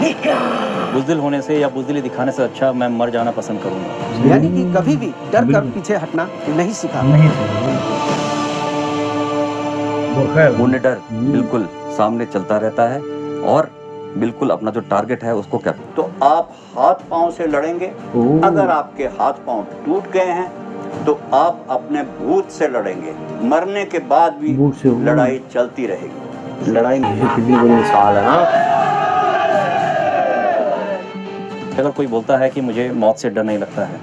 बुज़दिल होने से या बुज़दिली दिखाने से अच्छा मैं मर जाना पसंद करूँगा। यानी कि कभी भी डर कर पीछे हटना नहीं सीखा। पुण्य डर बिल्कुल सामने चलता रहता है और बिल्कुल अपना जो टारगेट है उसको क्या तो आप हाथ पांव से लड़ेंगे। अगर आपके हाथ पांव टूट गए हैं तो आप अपने भूत से लड़ेंगे। मरने के बाद भी लड़ाई चलती रहेगी। लड़ाई में कितनी बड़ी मिसाल है ना। अगर कोई बोलता है कि मुझे मौत से डर नहीं लगता है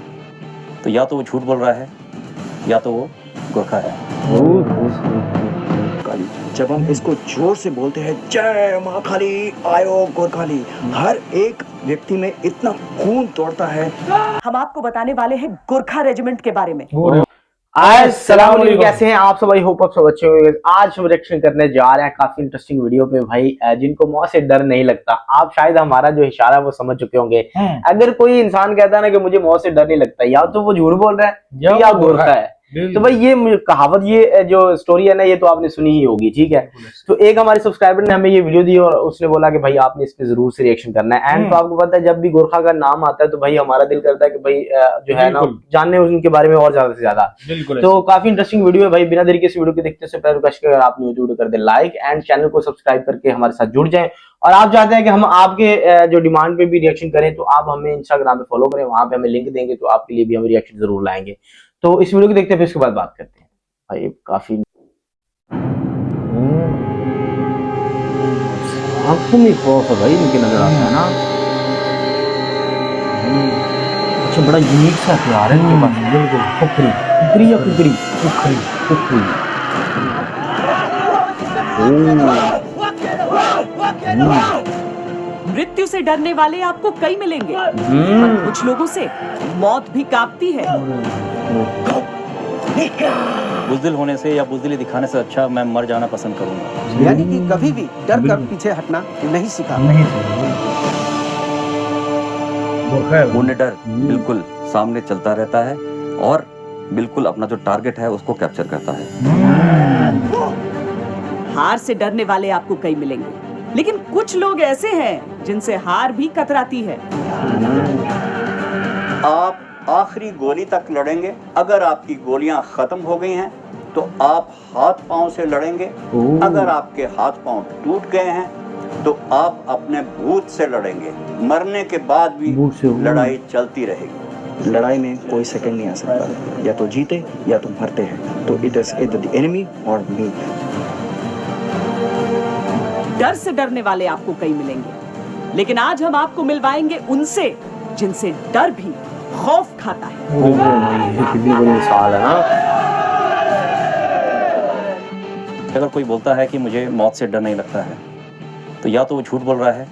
तो या तो वो झूठ बोल रहा है या तो वो गोरखा है। जब हम इसको जोर से बोलते हैं जय माँ काली आयो गोरखाली, हर एक व्यक्ति में इतना खून दौड़ता है। हम आपको बताने वाले हैं गोरखा रेजिमेंट के बारे में। अस्सलाम वालेकुम, कैसे हैं आप सब? आई होप आप सब अच्छे होंगे। आज हम रिएक्शन करने जा रहे हैं काफी इंटरेस्टिंग वीडियो पे भाई, जिनको मौत से डर नहीं लगता। आप शायद हमारा जो इशारा है वो समझ चुके होंगे। अगर कोई इंसान कहता है ना कि मुझे मौत से डर नहीं लगता, या तो वो झूठ बोल रहा है या गोरखा है। तो भाई ये कहावत, ये जो स्टोरी है ना, ये तो आपने सुनी ही होगी, ठीक है। तो एक हमारे सब्सक्राइबर ने हमें ये वीडियो दी और उसने बोला कि भाई आपने इस पे जरूर से रिएक्शन करना है। एंड तो आपको पता है जब भी गोरखा का नाम आता है तो भाई हमारा दिल करता है कि भाई जो है ना जानने उनके बारे में और ज्यादा से ज्यादा। तो काफी इंटरेस्टिंग वीडियो है भाई। बिना देरी के इस वीडियो को देखते से पहले रिक्वेस्ट अगर आपने वीडियो कर दे लाइक एंड चैनल को सब्सक्राइब करके हमारे साथ जुड़ जाएं। और आप चाहते हैं कि हम आपके जो डिमांड पे भी रिएक्शन करें तो आप हमें इंस्टाग्राम पे फॉलो करें, वहां पे हमें लिंक देंगे तो आपके लिए भी हम रिएक्शन जरूर लाएंगे। तो इस वीडियो को देखते हैं, फिर उसके बाद बात करते हैं। भाई काफी आंखों में खौफ है भाई, इनके नजर आता है ना। अच्छा, बड़ा यूनिक सा हथियार है इनके पास। बिल्कुल खुखरी खुखरी या कुकरी खुखरी खुखरी। मृत्यु से डरने वाले आपको कई मिलेंगे, पर कुछ लोगों से मौत भी कांपती है। बुज़दिल होने से या बुज़दिली दिखाने से अच्छा मैं मर जाना पसंद करूँगा। यानी कि कभी भी डर कर पीछे हटना नहीं सीखा। पुण्य डर बिल्कुल सामने चलता रहता है और बिल्कुल अपना जो टारगेट है उसको कैप्चर करता है। हार से डरने वाले आपको कई मिलेंगे, लेकिन कुछ लोग ऐसे हैं जिनसे हार भी कतराती है। आप आखिरी गोली तक लड़ेंगे। अगर आपकी गोलियां खत्म हो गई हैं तो आप हाथ पांव से लड़ेंगे। अगर आपके हाथ पांव टूट गए हैं तो आप अपने भूत से लड़ेंगे। मरने के बाद भी लड़ाई चलती रहेगी। लड़ाई में कोई सेकंड नहीं आ सकता, या तो जीते या तो मरते हैं। तो it is either the enemy or me। डर से डरने वाले आपको कई मिलेंगे, लेकिन आज हम आपको मिलवाएंगे उनसे जिनसे डर भी खौफ खाता है। कितनी बड़ी मिसाल है ना। अगर कोई बोलता है कि मुझे मौत से डर नहीं लगता है तो या तो वो झूठ बोल रहा है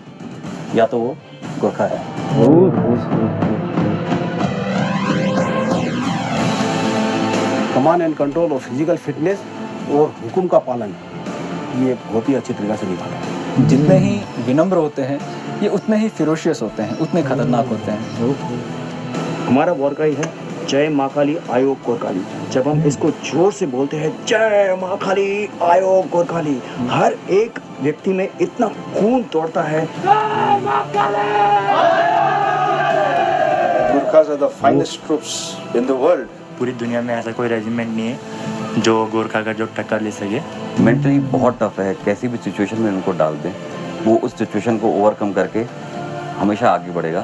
या तो वो गोरखा है। कमांड एंड कंट्रोल और फिजिकल फिटनेस और हुक्म का पालन, ये बहुत ही अच्छी तरीके से निभाना है। जितने ही विनम्र होते हैं ये उतने ही फिरोशियस होते हैं, उतने खतरनाक होते हैं। हमारा वॉरक्राई है जय माँ काली आयो गोरखाली। जब हम इसको जोर से बोलते हैं जय माँ काली आयो गोरखाली, हर एक व्यक्ति में इतना खून दौड़ता है। Gurkhas are the finest troops in the world. पूरी दुनिया में ऐसा कोई रेजिमेंट नहीं है जो गोरखा का जो टक्कर ले सके। मेंटली बहुत टफ है, कैसी भी सिचुएशन में उनको डाल दें वो उस सिचुएशन को ओवरकम करके हमेशा आगे बढ़ेगा।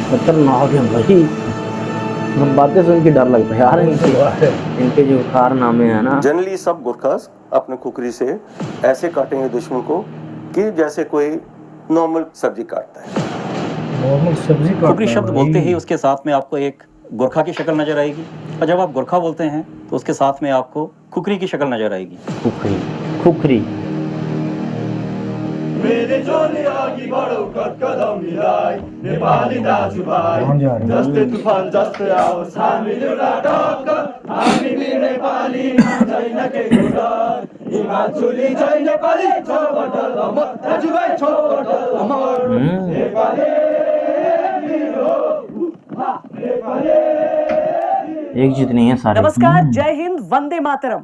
खतरनाक है भाई, बातें सुन के डर लगता है यार। इनके जो कारनामे हैं ना। जनरली सब गुरखास अपने खुखरी से ऐसे काटेंगे दुश्मन को कि जैसे कोई नॉर्मल सब्जी काटता है। खुखरी शब्द बोलते ही उसके साथ में आपको एक गोरखा की शक्ल नजर आएगी, और जब आप गोरखा बोलते हैं तो उसके साथ में आपको खुखरी की शक्ल नजर आएगी। खुखरी खुखरी। मेरे जोली आगी बड़ो कदम मिलाई नेपाली दाजुभाइ जस्तै तुफान जस्तै आओस् हामी दुला टक्कर। हामी भी नेपाली छैन केही डर, हिमाचली छै नेपाली छ बटल अमर। दाजुभाइ छ बटल अमर नेपाली वीरो नेपाली। एक जितनी है सारे। नमस्कार, जय हिंद, वंदे मातरम।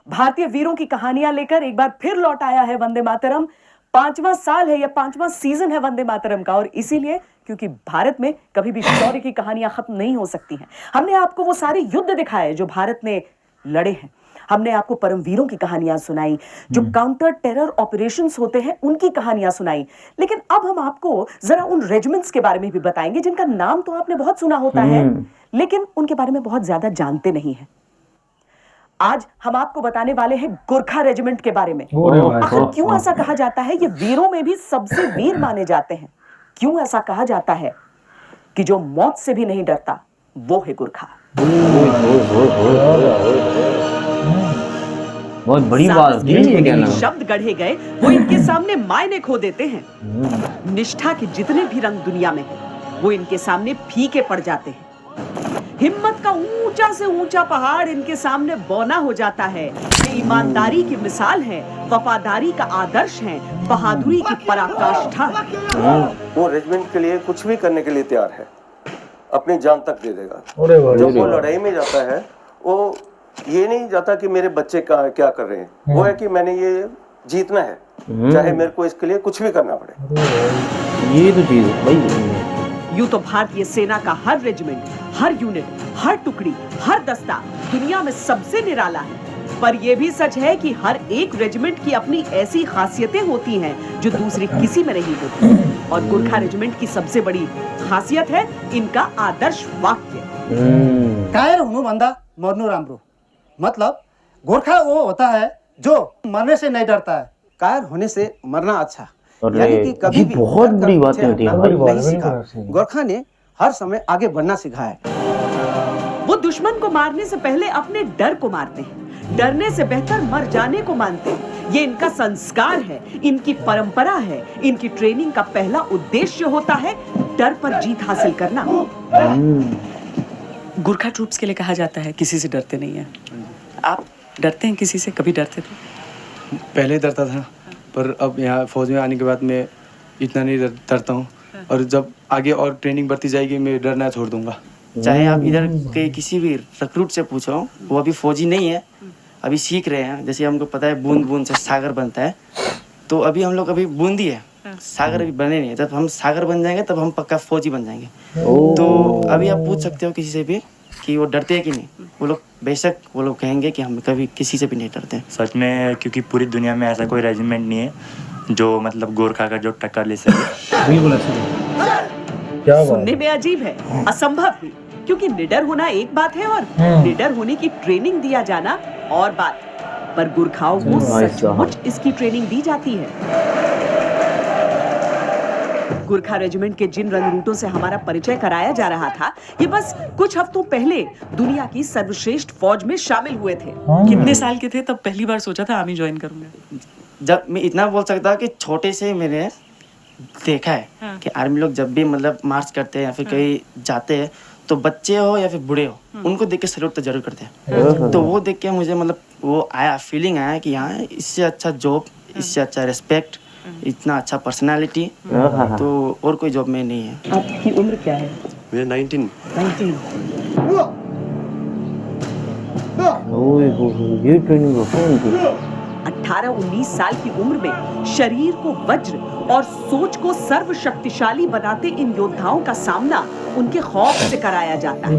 भारतीय वीरों की कहानियां लेकर एक बार फिर लौट आया है वंदे मातरम। 5वां साल है या 5वां सीजन है वंदे मातरम का, और इसीलिए क्योंकि भारत में कभी भी शौर्य की कहानियां खत्म नहीं हो सकती हैं। हमने आपको वो सारे युद्ध दिखाए जो भारत ने लड़े हैं, हमने आपको परमवीरों की कहानियां सुनाई, जो काउंटर टेरर ऑपरेशंस होते हैं उनकी कहानियां सुनाई। लेकिन अब हम आपको जरा उन रेजिमेंट्स के बारे में भी बताएंगे जिनका नाम तो आपने बहुत सुना होता है, लेकिन उनके बारे में बहुत ज्यादा जानते नहीं हैं। आज हम आपको बताने वाले हैं गोरखा रेजिमेंट के बारे में। आखिर क्यों ऐसा कहा जाता है, ये वीरों में भी सबसे वीर माने जाते हैं। क्यों ऐसा कहा जाता है कि जो मौत से भी नहीं डरता वो है गोरखा। बहुत बड़ी बात होती है ये कहना। शब्द गढ़े गए वो इनके सामने मायने खो देते हैं। निष्ठा के जितने भी रंग दुनिया में हैं, वो इनके सामने फीके पड़ जाते हैं। हिम्मत का ऊंचा से ऊंचा पहाड़ इनके सामने बौना हो जाता है। ये ईमानदारी की मिसाल है, वफादारी का आदर्श है, बहादुरी की पराकाष्ठा है। वो रेजिमेंट के लिए कुछ भी करने के लिए तैयार है, अपनी जान तक दे देगा। जब वो लड़ाई में जाता है, वो ये नहीं जाता कि मेरे बच्चे क्या कर रहे हैं, वो है कि मैंने ये जीतना है, चाहे मेरे को इसके लिए कुछ भी करना पड़े। ये तो चीज भाई। यूं तो भारतीय सेना का हर रेजिमेंट, हर यूनिट, हर टुकड़ी, हर दस्ता दुनिया में सबसे निराला है, पर यह भी सच है कि हर एक रेजिमेंट की अपनी ऐसी खासियतें होती हैं जो दूसरी किसी में नहीं होती। और गोरखा रेजिमेंट की सबसे बड़ी खासियत है इनका आदर्श वाक्य। कायर हुनु भन्दा मर्नु राम्रो। मतलब गोरखा वो होता है जो मरने से नहीं डरता है। कायर होने से मरना अच्छा। यानी कि कभी भी बहुत बड़ी बात होती है भाई। गोरखा ने हर समय आगे बढ़ना सिखाया है। वो दुश्मन को मारने से पहले अपने डर को मारते हैं, डरने से बेहतर मर जाने को मानते हैं। ये इनका संस्कार है, इनकी परंपरा है। इनकी ट्रेनिंग का पहला उद्देश्य होता है डर पर जीत हासिल करना। गोरखा ट्रूप्स के लिए कहा जाता है किसी से डरते नहीं है। आप डरते हैं किसी से? कभी डरते थे? पहले डरता था, पर अब यहाँ फौज में आने के बाद मैं इतना नहीं डरता हूँ। और जब आगे और ट्रेनिंग बढ़ती जाएगी मैं डरना छोड़ दूंगा। चाहे आप इधर के किसी भी रिक्रूट से पूछो, वो अभी फौजी नहीं है, अभी सीख रहे हैं। जैसे हमको पता है बूंद बूंद से सागर बनता है, तो अभी हम लोग अभी बूंदी है, सागर अभी बने नहीं है। जब हम सागर बन जाएंगे तब हम पक्का फौजी बन जाएंगे। तो अभी आप पूछ सकते हो किसी से भी कि वो डरते हैं कि नहीं। वो लोग बेशक वो लोग कहेंगे कि हम कभी किसी से भी नहीं डरते। सच में, क्योंकि पूरी दुनिया में ऐसा कोई रेजिमेंट नहीं है जो मतलब गोरखा का जो टक्कर ले सके। सुनने में अजीब है, असंभव भी, क्योंकि निडर होना एक बात है और निडर होने की ट्रेनिंग दिया जाना और बात। पर गोरखाओं को सचमुच इसकी ट्रेनिंग दी जाती है। गोरखा रेजिमेंट के जिन रंग रूटों से हमारा परिचय कराया जा रहा था, ये बस कुछ हफ्तों पहले दुनिया की सर्वश्रेष्ठ फौज में शामिल हुए थे। कितने साल के थे तब पहली बार सोचा था आर्मी ज्वाइन करूंगा? जब मैं इतना बोल सकता हूँ कि छोटे से मैंने देखा है कि आर्मी लोग जब भी मतलब मार्च करते हैं या फिर कहीं जाते हैं, तो बच्चे हो या फिर बूढ़े हो, उनको देख के सैल्यूट तो जरूर करते हैं। तो वो देख के मुझे मतलब वो आया, फीलिंग आया कि यहाँ इससे अच्छा जॉब, इससे अच्छा रिस्पेक्ट, इतना अच्छा पर्सनालिटी तो और कोई जॉब में नहीं है। आपकी उम्र क्या है? मेरा 19। ये ट्रेनिंग होता है इनकी। 18-19 साल की उम्र में शरीर को वज्र और सोच को सर्वशक्तिशाली बनाते इन योद्धाओं का सामना उनके खौफ से कराया जाता है।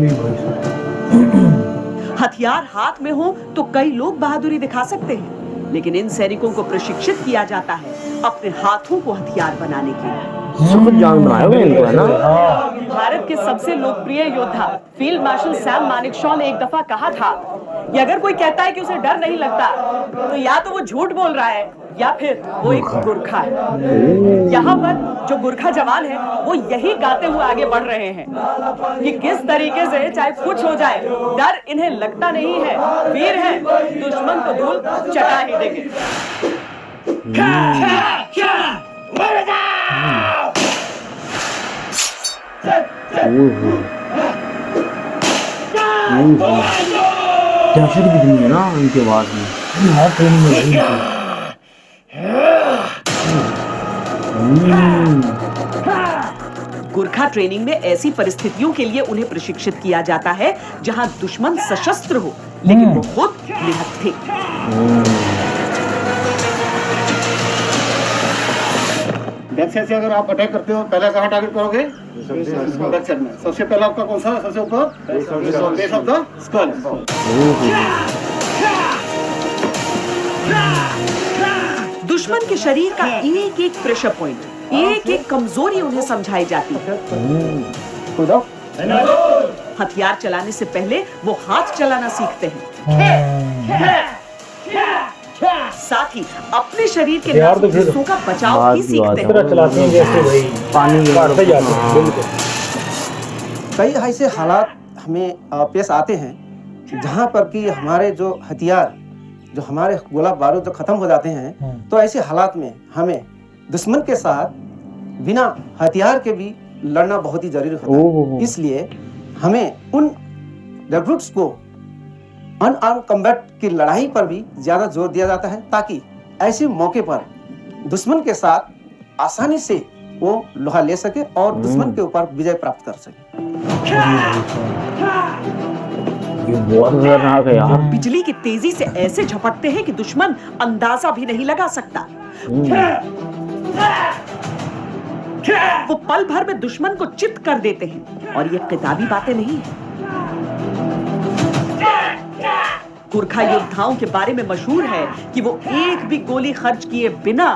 हथियार हाथ में हो तो कई लोग बहादुरी दिखा सकते हैं, लेकिन इन सैनिकों को प्रशिक्षित किया जाता है अपने हाथों को हथियार बनाने के लिए। जान बनाया हुआ इनको, है ना? भारत के सबसे लोकप्रिय योद्धा फील्ड मार्शल सैम मानेकशॉ ने एक दफा कहा था कि अगर कोई कहता है कि उसे डर नहीं लगता, तो या तो वो झूठ बोल रहा है या फिर वो एक गोरखा है। यहाँ पर जो गोरखा जवान है वो यही गाते हुए आगे बढ़ रहे हैं कि किस तरीके से चाहे कुछ हो जाए, डर इन्हें लगता नहीं है, वीर है, दुश्मन को धूल चटा ही देंगे। दहशत कितनी है ना उनके आवाज में। गोरखा ट्रेनिंग में ऐसी परिस्थितियों के लिए उन्हें प्रशिक्षित किया जाता है जहां दुश्मन सशस्त्र हो लेकिन वो खुद निहत्थे। बैक साइड से अगर आप अटैक करते हो, पहला कहाँ टारगेट करोगे? बैक साइड में। सबसे पहला आपका कौन सा? सबसे ऊपर बेस ऑफ द स्कल। दुश्मन के शरीर का एक एक प्रेशर पॉइंट, एक एक कमजोरी उन्हें समझाई जाती है। हथियार चलाने से पहले वो हाथ चलाना सीखते हैं, साथ ही अपने शरीर के नाजुक हिस्सों का बचाव भी सीखते हैं। चलाते हैं जैसे भाई पानी काटते जाते हैं। बिल्कुल। कई ऐसे हालात हमें पेश आते हैं जहाँ पर कि हमारे जो हथियार, जो हमारे गोला बारूद जो खत्म हो जाते हैं, तो ऐसे हालात में हमें दुश्मन के साथ बिना हथियार के भी लड़ना बहुत ही जरूरी होता है। इसलिए हमें उन रिक्रूट्स को अनआर्म कम्बैट की लड़ाई पर भी ज्यादा जोर दिया जाता है, ताकि ऐसे मौके पर दुश्मन के साथ आसानी से वो लोहा ले सके और दुश्मन के ऊपर विजय प्राप्त कर सके। ये बहुत खतरनाक है यार। बिजली की तेजी से ऐसे झपटते हैं कि दुश्मन अंदाजा भी नहीं लगा सकता। वो पल भर में दुश्मन को चित कर देते हैं, और ये किताबी बातें नहीं है। गुरखा योद्धाओं के बारे में मशहूर है कि वो एक भी गोली खर्च किए बिना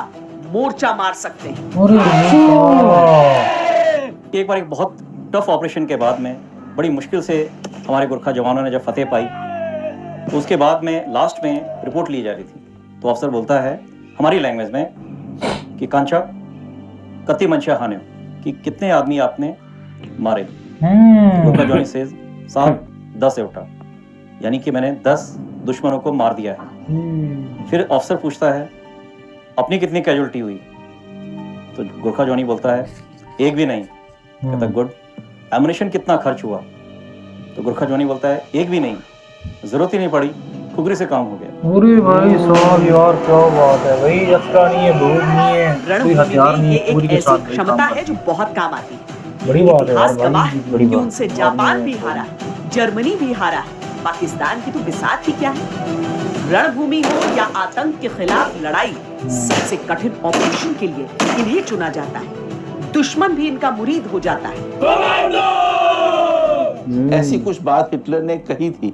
मोर्चा मार सकते हैं। एक बार एक बहुत टफ ऑपरेशन के बाद में बड़ी मुश्किल से हमारे गुरखा जवानों ने जब फतेह पाई, तो उसके बाद में लास्ट में रिपोर्ट ली जा रही थी, तो अफसर बोलता है हमारी लैंग्वेज में कि कांचा कति मंशा हाने कि कितने आदमी आपने मारे। गुरखा जवानी से साहब 10 से उठा, यानी कि मैंने 10 दुश्मनों को मार दिया है। फिर अफसर पूछता है अपनी कितनी कैजुअलिटी हुई, तो गुरखा जवानी बोलता है एक भी नहीं। कहता गुड। एमुनेशन कितना खर्च हुआ, तो गुरखा जवानी बोलता है एक भी नहीं, जरूरत ही नहीं पड़ी, खुगरी से काम हो गया। अरे भाई साहब यार क्या बात है भाई, एक्स्ट्रा नहीं है, बहुत नहीं है, कोई हथियार नहीं है, पूरी के साथ क्षमता है जो बहुत काम आती है। बड़ी बात है यार, बड़ी बात। उनसे जापान भी हारा है, जर्मनी भी हारा है, पाकिस्तान की तो बिसात ही क्या है। रणभूमि हो या आतंक के खिलाफ लड़ाई, सबसे कठिन ऑपरेशन के लिए इन्हें चुना जाता है। दुश्मन भी इनका मुरीद हो जाता है। ऐसी कुछ बात हिटलर ने कही थी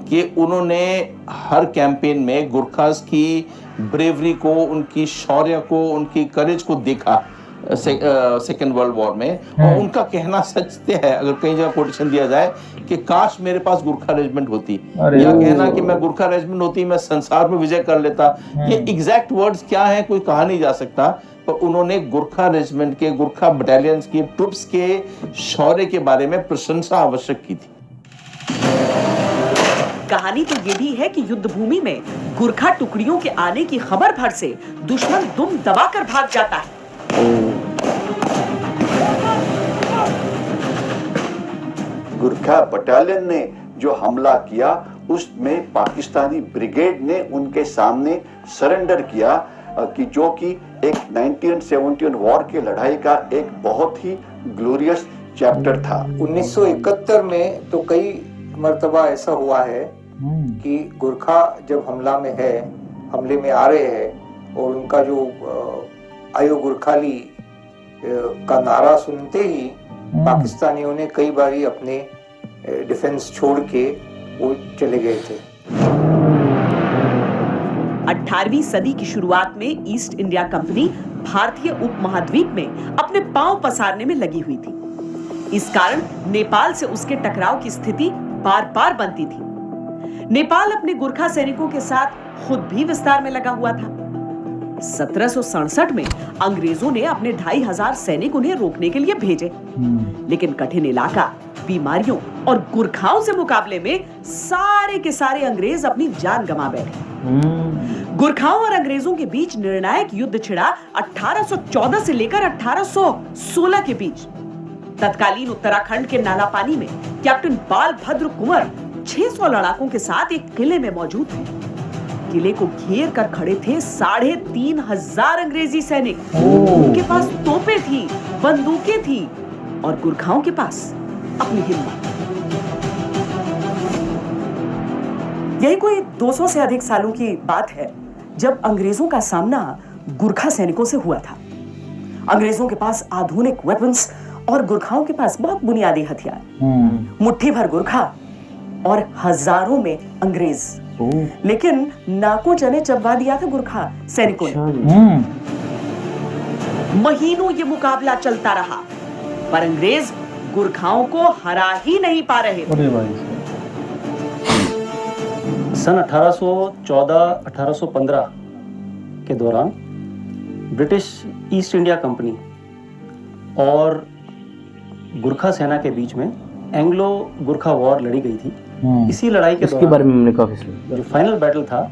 कि उन्होंने हर कैंपेन में गुरखास की ब्रेवरी को, उनकी शौर्य को, उनकी करेज को देखा सेकेंड वर्ल्ड वॉर में, और उनका कहना सच है, अगर कई जगह कोटेशन दिया जाए कि काश मेरे पास गुरखा रेजिमेंट होती, या कहना कि मैं गुरखा रेजिमेंट होती मैं संसार में विजय कर लेता। ये एग्जैक्ट वर्ड्स क्या है कोई कहा नहीं जा सकता, पर उन्होंने गुरखा रेजिमेंट के, गुरखा बटालियंस की, ट्रुप्स के शौर्य के बारे में प्रशंसा आवश्यक की थी। कहानी तो ये भी है कि युद्ध भूमि में गुरखा टुकड़ियों के आने की खबर भर से दुश्मन दुम दबाकर भाग जाता है। गुरखा बटालियन ने जो हमला किया, उसमें पाकिस्तानी ब्रिगेड ने उनके सामने सरेंडर किया, कि जो कि एक 1971 वॉर के लड़ाई का एक बहुत ही ग्लोरियस चैप्टर था। 1971 में तो कई मर्तबा ऐसा हुआ है कि गुरखा जब हमले में आ रहे हैं, और उनका जो आयो गुरखाली का नारा सुनते ही पाकिस्तानियों ने कई बारी अपने डिफेंस छोड़ के वो चले गए थे। 18वीं सदी की शुरुआत में ईस्ट इंडिया कंपनी भारतीय उपमहाद्वीप में अपने पांव पसारने में लगी हुई थी। इस कारण नेपाल से उसके टकराव की स्थिति बार बार बनती थी। नेपाल अपने गुरखा सैनिकों के साथ खुद भी विस्तार में लगा हुआ था। 1767 में अंग्रेजों ने अपने 2500 सैनिक उन्हें रोकने के लिए भेजे, लेकिन कठिन इलाका, बीमारियों और गुरखाओं से मुकाबले में सारे के सारे अंग्रेज अपनी जान गंवा बैठे। गुरखाओं और अंग्रेजों के बीच निर्णायक युद्ध छिड़ा 1814 से लेकर 1816 के बीच। तत्कालीन उत्तराखंड के नालापानी में कैप्टन बाल भद्र कुंवर 600 लड़ाकों के साथ एक किले में मौजूद थे। किले को घेर कर खड़े थे 3500 अंग्रेजी सैनिक। उनके पास तोपें थी, बंदूकें थी, और गुरखाओं के पास अपनी हिम्मत। यही कोई 200 से अधिक सालों की बात है जब अंग्रेजों का सामना गुरखा सैनिकों से हुआ था। अंग्रेजों के पास आधुनिक वेपन्स और गुरखाओं के पास बहुत बुनियादी हथियार। मुट्ठी भर गुरखा और हजारों में अंग्रेज, लेकिन नाकों चने चबवा दिया था गुरखा सैनिकों ने। महीनों ये मुकाबला चलता रहा, पर अंग्रेज गुरखाओं को हरा ही नहीं पा रहे थे। सन 1814-1815 के दौरान ब्रिटिश ईस्ट इंडिया कंपनी और गुरखा सेना के बीच में एंग्लो गुरखा वॉर लड़ी गई थी। इसी लड़ाई के इसके बारे में हमने काफी जो फाइनल बैटल था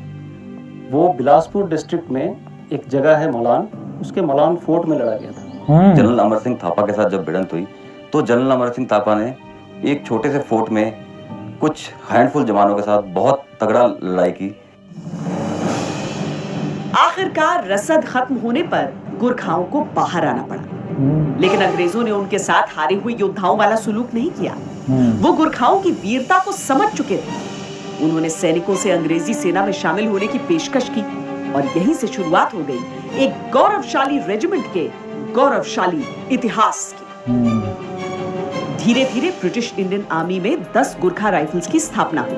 वो बिलासपुर डिस्ट्रिक्ट में एक जगह है मौलान, उसके मौलान फोर्ट में लड़ा गया था। जनरल अमर सिंह थापा के साथ जब भिड़ंत हुई तो जनरल अमर सिंह थापा ने एक छोटे से फोर्ट में कुछ हैंडफुल जवानों के साथ बहुत तगड़ा लड़ाई की। आखिरकार रसद खत्म होने पर गुरखाओं को बाहर आना पड़ा, लेकिन अंग्रेजों ने उनके साथ हारे हुए योद्धाओं वाला सुलूक नहीं किया। वो गुरखाओं की वीरता को समझ चुके थे। उन्होंने सैनिकों से अंग्रेजी सेना में शामिल होने की पेशकश की और यहीं से शुरुआत हो गई एक गौरवशाली रेजिमेंट के गौरवशाली इतिहास की। धीरे धीरे ब्रिटिश इंडियन आर्मी में 10 गुरखा राइफल्स की स्थापना हुई।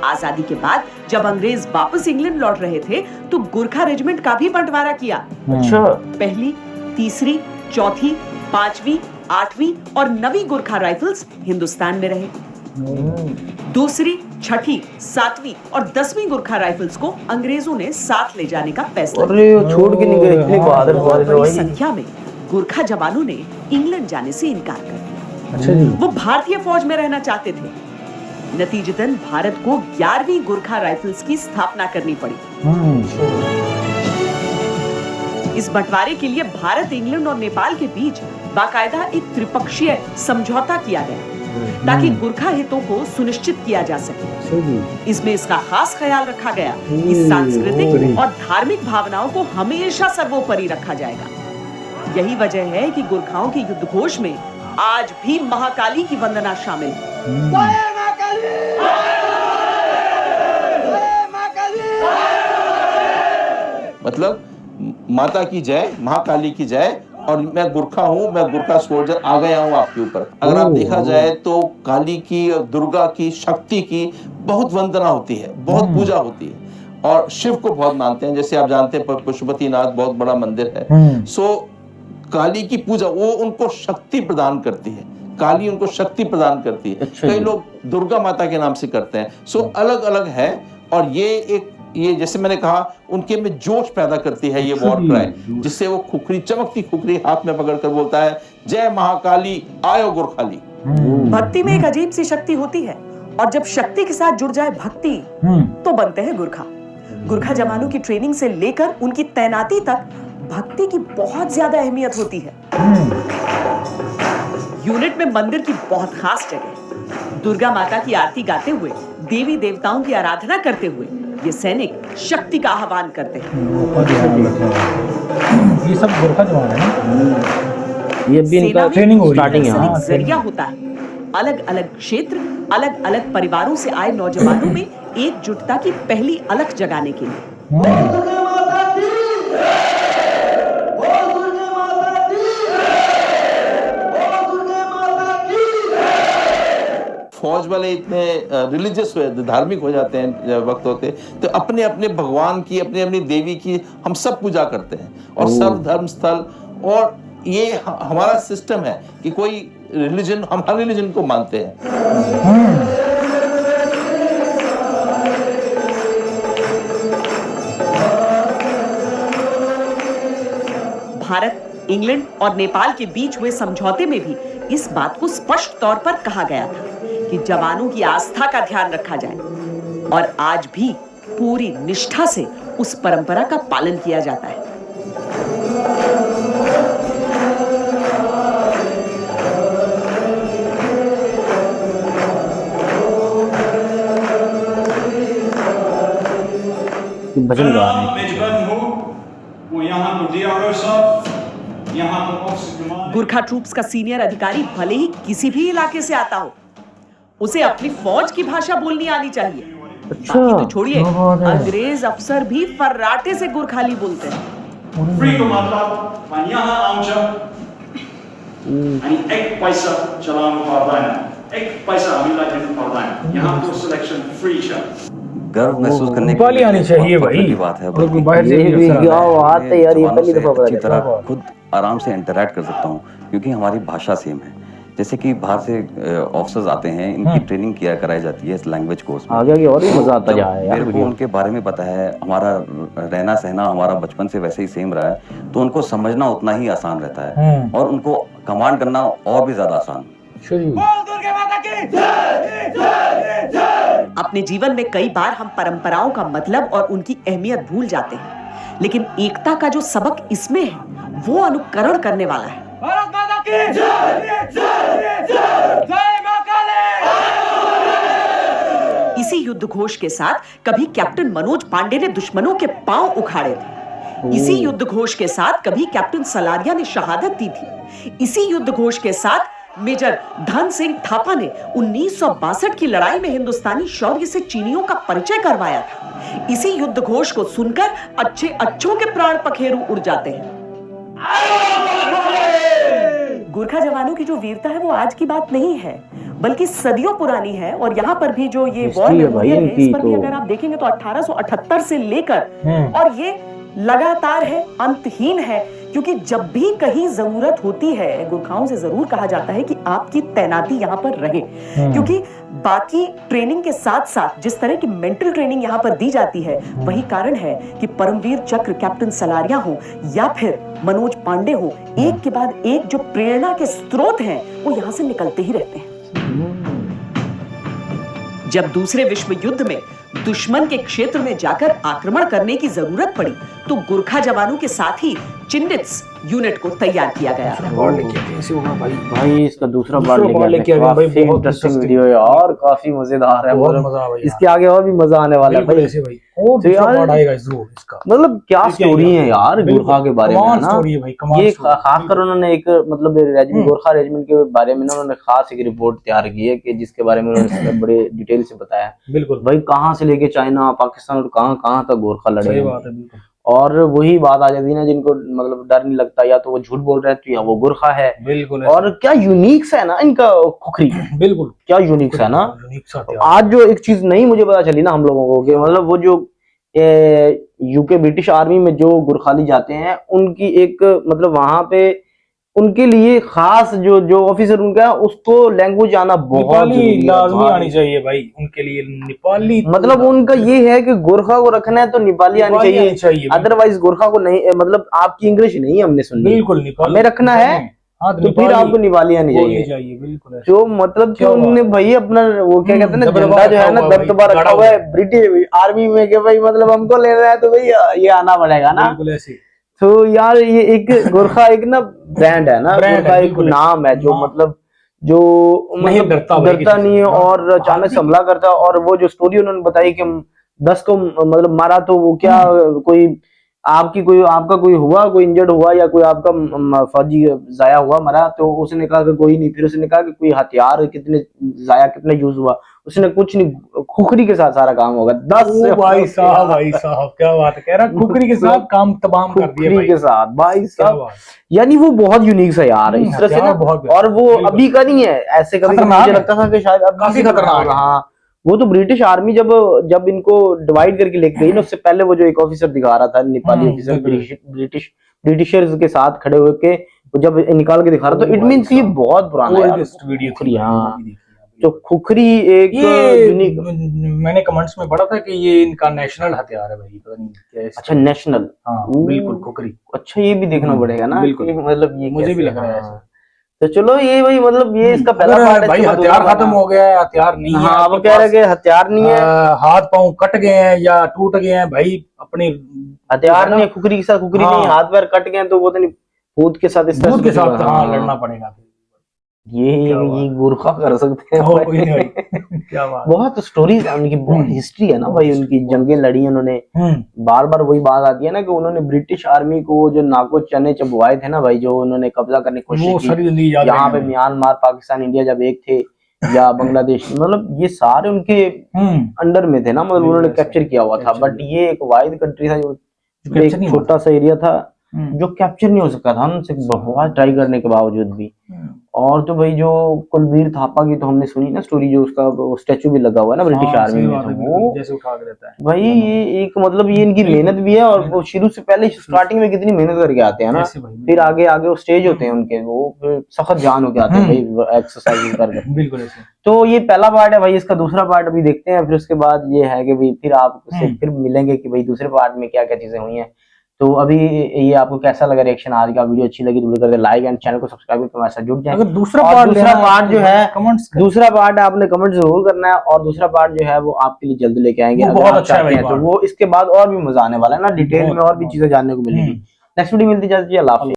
आजादी के बाद जब अंग्रेज वापस इंग्लैंड लौट रहे थे तो गुरखा रेजिमेंट का भी बंटवारा किया। पहली, तीसरी, चौथी, पांचवी, आठवीं और 9वीं गुरखा राइफल्स हिंदुस्तान में रहे। दूसरी, छठी, 7वीं और 10वीं गुरखा राइफल्स को अंग्रेजों ने साथ ले जाने का फैसला किया। छोड़ के नहीं गए, इतनी बहादुर बड़ी संख्या में गुरखा जवानों ने इंग्लैंड जाने से इनकार कर दिया। वो भारतीय फौज में रहना चाहते थे। नतीजतन भारत को 11वीं गुरखा राइफल्स की स्थापना करनी पड़ी। इस बंटवारे के लिए भारत, इंग्लैंड और नेपाल के बीच बाकायदा एक त्रिपक्षीय समझौता किया गया ताकि गुरखा हितों को सुनिश्चित किया जा सके। इसमें इसका खास ख्याल रखा गया कि सांस्कृतिक और धार्मिक भावनाओं को हमेशा सर्वोपरि रखा जाएगा। यही वजह है कि गुरखाओं के युद्ध घोष में आज भी महाकाली की वंदना शामिल है। मतलब माता की जय, महाकाली की जय, और मैं गुरखा हूँ, मैं गुरखा सोल्जर आ गया हूँ आपके ऊपर। अगर आप देखा जाए तो काली की, दुर्गा की, शक्ति की बहुत वंदना होती है, बहुत पूजा होती है और शिव को बहुत मानते हैं। जैसे आप जानते हैं पशुपतिनाथ बहुत बड़ा मंदिर है। सो काली की पूजा वो उनको शक्ति प्रदान करती है, काली उनको शक्ति प्रदान करती है। कई लोग दुर्गा माता के नाम से करते हैं। सो अलग अलग है और ये जैसे मैंने कहा उनके में जोश पैदा करती है ये वॉर क्राई, जिससे वो खुखरी, चमकती खुखरी हाथ में पकड़कर बोलता है, जय महाकाली आयो गुरखाली। भक्ति में एक अजीब सी शक्ति होती है और जब शक्ति के साथ जुड़ जाए भक्ति तो बनते हैं गुरखा। गुरखा जवानों की ट्रेनिंग से लेकर उनकी तैनाती तक भक्ति की बहुत ज्यादा अहमियत होती है। यूनिट में मंदिर की बहुत खास जगह, दुर्गा माता की आरती गाते हुए, देवी देवताओं की आराधना करते हुए ये सैनिक शक्ति का आह्वान करते हैं। ये सब गुरखा जवान है। ये भी इनका ट्रेनिंग स्टार्टिंग है। जरिया होता है। अलग अलग क्षेत्र, अलग अलग परिवारों से आए नौजवानों में एकजुटता की पहली अलख जगाने के लिए। फौज वाले इतने रिलीजियस धार्मिक हो जाते हैं वक्त होते, तो अपने अपने भगवान की, अपनी अपनी देवी की हम सब पूजा करते हैं और सर्व धर्म स्थल, और ये हमारा सिस्टम है कि कोई रिलीजन, हम हर रिलीजन को मानते हैं। भारत, इंग्लैंड और नेपाल के बीच हुए समझौते में भी इस बात को स्पष्ट तौर पर कहा गया था कि जवानों की आस्था का ध्यान रखा जाए और आज भी पूरी निष्ठा से उस परंपरा का पालन किया जाता है। भजन गा रहे हैं। गुरखा ट्रूप्स का सीनियर अधिकारी भले ही किसी भी इलाके से आता हो, उसे अपनी फौज की भाषा बोलनी आनी चाहिए। बाकी तो छोड़िए, अंग्रेज अफसर भी फर्राटे से गुरखाली बोलते हैं। फ्री को मतलब van यहाँ आउँछ अनि 1 पैसा चलाउनु पर्दैन, 1 पैसा हामीलाई दिनु पर्दैन, यहाँको सिलेक्सन फ्री छ। गर्व महसूस करने नेपाली आनी चाहिए भाई, की बात है। बाहर से ये भी क्या बात है यार, ये पहली दफा अच्छी पता तरह चला। खुद आराम से इंटरैक्ट कर सकता हूँ क्योंकि हमारी भाषा सेम है। जैसे कि बाहर से ऑफिसर्स आते हैं, इनकी ट्रेनिंग किया कराई जाती है इस लैंग्वेज कोर्स में। आगे और भी मजा आता जा है यार। मेरे को उनके बारे में पता है, हमारा रहना सहना हमारा बचपन से वैसे ही सेम रहा है, तो उनको समझना उतना ही आसान रहता है और उनको कमांड करना और भी ज्यादा आसान। अपने जीवन में कई बार हम परंपराओं का मतलब और उनकी अहमियत भूल जाते हैं, लेकिन एकता का जो सबक इसमें है वो अनुकरण करने वाला है। इसी युद्ध घोष के साथ कभी कैप्टन मनोज पांडे ने दुश्मनों के पांव उखाड़े थे, इसी युद्ध घोष के साथ कभी कैप्टन सलारिया ने शहादत दी थी, इसी युद्ध घोष के साथ मेजर धन सिंह थापा ने 1962 की लड़ाई में हिंदुस्तानी शौर्य से चीनियों का परिचय करवाया था। इसी युद्ध घोष को सुनकर अच्छे अच्छों के प्राण पखेरु उड़ जाते हैं। गोरखा जवानों की जो वीरता है वो आज की बात नहीं है, बल्कि सदियों पुरानी है। और यहाँ पर भी जो ये वॉर मेमोरियल है, इस पर भी अगर आप देखेंगे तो 1878 से लेकर और ये लगातार है, अंतहीन है, क्योंकि जब भी कहीं जरूरत होती है गोरखाओं से जरूर कहा जाता है कि आपकी तैनाती यहाँ पर रहे, क्योंकि बाकी ट्रेनिंग के साथ साथ जिस तरह की मेंटल ट्रेनिंग यहाँ पर दी जाती है, वही कारण है कि परमवीर चक्र कैप्टन सलारिया हो या फिर मनोज पांडे हो, एक के बाद एक जो प्रेरणा के स्रोत हैं वो यहाँ से निकलते ही रहते हैं। जब दूसरे विश्व युद्ध में दुश्मन के क्षेत्र में जाकर आक्रमण करने की जरूरत पड़ी तो गोरखा जवानों के साथ ही चिन्हित्स यूनिट को तैयार किया गया। भाई इसका दूसरा पार्ट लेके आए भाई, बहुत इंटरेस्टिंग वीडियो है यार, काफी मजेदार है, बहुत मजा आया। इसके आगे और भी मजा आने वाला है भाई। तो यार इसका मतलब क्या स्टोरी है यार गोरखा के बारे में ना, ये खासकर उन्होंने एक मतलब रेजिमेंट गोरखा रेजिमेंट के बारे में ना उन्होंने खास एक रिपोर्ट तैयार की है कि जिसके बारे में उन्होंने बड़े डिटेल से बताया। बिल्कुल भाई कहाँ से लेके चाइना पाकिस्तान और कहाँ कहाँ तक गोरखा लड़े। सही बात है, बिल्कुल। और वही बात आ जाती है ना, जिनको मतलब डर नहीं लगता या तो वो झूठ बोल रहे हैं तो या वो गोरखा है। बिल्कुल। और क्या यूनिक सा है ना इनका खुखरी, बिल्कुल क्या यूनिक सा है ना। आज जो एक चीज नहीं मुझे पता चली ना हम लोगों को कि मतलब वो जो यूके ब्रिटिश आर्मी में जो गोरखाली जाते हैं उनकी एक मतलब वहां पे उनके लिए खास जो ऑफिसर उनका है उसको लैंग्वेज आना बहुत लाजमी आनी चाहिए भाई उनके लिए। नेपाली मतलब उनका ये है कि गोरखा को रखना है तो नेपाली आनी चाहिए, अदरवाइज गोरखा को नहीं, मतलब आपकी इंग्लिश नहीं हमने सुनी, बिल्कुल हमें रखना है तो फिर आपको नेपाली आनी चाहिए। बिल्कुल जो मतलब कि उन्होंने भाई अपना वो क्या कहते हैं ना झंडा जो है ना दबदबा रखा हुआ है ब्रिटिश आर्मी में कि भाई मतलब हमको लेना है तो भाई ये आना पड़ेगा ना। बिल्कुल ऐसे। तो यार ये एक गोरखा एक ना ब्रांड है ना, गोरखा एक नाम है जो मतलब जो मतलब डरता नहीं है और अचानक से हमला करता है। और वो जो स्टोरी उन्होंने बताई कि 10 को मतलब मारा तो वो क्या कोई आपका कोई हुआ, कोई इंजर्ड हुआ या कोई आपका फौजी जाया हुआ मरा, तो उसने कहा कि कोई नहीं। फिर उसने कहा कि कोई हथियार कितने जाया कितने यूज हुआ, उसने कुछ नहीं, खुखरी के साथ सारा काम होगा। 10 भाई साहब क्या बात है, कह रहा खुखरी के साथ काम तमाम कर दिया खुखरी के साथ भाई साहब। यानी वो बहुत यूनिक सा यार इस तरह से ना, और वो अभी का नहीं है, ऐसे कभी मुझे लगता था कि शायद अब काफी खतरनाक। हाँ वो तो ब्रिटिश आर्मी जब इनको डिवाइड करके लेके गई ना, उससे पहले वो जो एक ऑफिसर दिखा रहा था नेपाली ऑफिसर ब्रिटिशर्स के साथ खड़े हुए के जब निकाल के दिखा रहा, तो इट मीन्स ये बहुत पुराना है। हाँ जो खुखरी एक यूनिक, मैंने कमेंट्स में पढ़ा था कि ये इनका नेशनल हथियार है भाई, पता नहीं क्या। अच्छा नेशनल, हाँ बिल्कुल खुखरी। अच्छा ये भी देखना पड़ेगा ना, बिल्कुल मतलब ये मुझे भी लग रहा है। तो चलो ये भाई मतलब ये इसका पहला पार्ट है भाई। हथियार खत्म हो गया है, हथियार नहीं है। हाँ वो कह रहे हैं हथियार नहीं है, हाथ पांव कट गए हैं या टूट गए हैं भाई, अपने हथियार नहीं है, खुखरी के साथ खुखरी नहीं, हाथ पैर कट गए तो वो तो नहीं भूत के साथ लड़ना पड़ेगा। ये गोरखा कर सकते हैं। क्या बात। बहुत स्टोरीज है उनकी, बहुत हिस्ट्री है ना भाई उनकी, जंगें लड़ी उन्होंने। बार बार वही बात आती है ना कि उन्होंने ब्रिटिश आर्मी को जो नाको चने चबवाए थे ना भाई, जो उन्होंने कब्जा करने की कोशिश की यहाँ पे, म्यांमार पाकिस्तान इंडिया जब एक थे या बांग्लादेश, मतलब ये सारे उनके अंडर में थे ना, मतलब उन्होंने कैप्चर किया हुआ था। बट ये एक वाइड कंट्री था जो एक छोटा सा एरिया था जो कैप्चर नहीं हो सका था उनसे बहुत ट्राई करने के बावजूद भी। और तो भाई जो कुलवीर थापा की तो हमने सुनी ना स्टोरी, जो उसका स्टैचू भी लगा हुआ है ना ब्रिटिश आर्मी में, तो वो जैसे उठा के देता है भाई ये एक मतलब ये इनकी मेहनत भी है, और वो शुरू से पहले स्टार्टिंग में कितनी मेहनत करके आते हैं ना, फिर आगे आगे वो स्टेज होते हैं उनके, वो सख्त जान होके आते हैं भाई एक्सरसाइज करके। बिल्कुल ऐसे। तो ये पहला पार्ट है भाई, इसका दूसरा पार्ट अभी देखते हैं, फिर उसके बाद ये है कि भाई फिर आपसे फिर मिलेंगे कि भाई दूसरे पार्ट में क्या क्या चीजें हुई हैं। तो अभी ये आपको कैसा लगा रिएक्शन आज का, वीडियो अच्छी लगी तो कर दे लाइक एंड चैनल को सब्सक्राइब करके हमारे साथ जुड़ जाए। अगर दूसरा पार्ट जो है कमेंट्स, दूसरा पार्ट आपने कमेंट जरूर करना है, और दूसरा पार्ट जो है वो आपके लिए जल्द लेके आएंगे। वो बहुत अच्छा है तो वो इसके बाद और भी मजा आने वाला है ना, डिटेल में और भी चीजें जानने को मिलेगी। नेक्स्ट वीडियो मिलती जाती है, अल्लाह हाफिज़।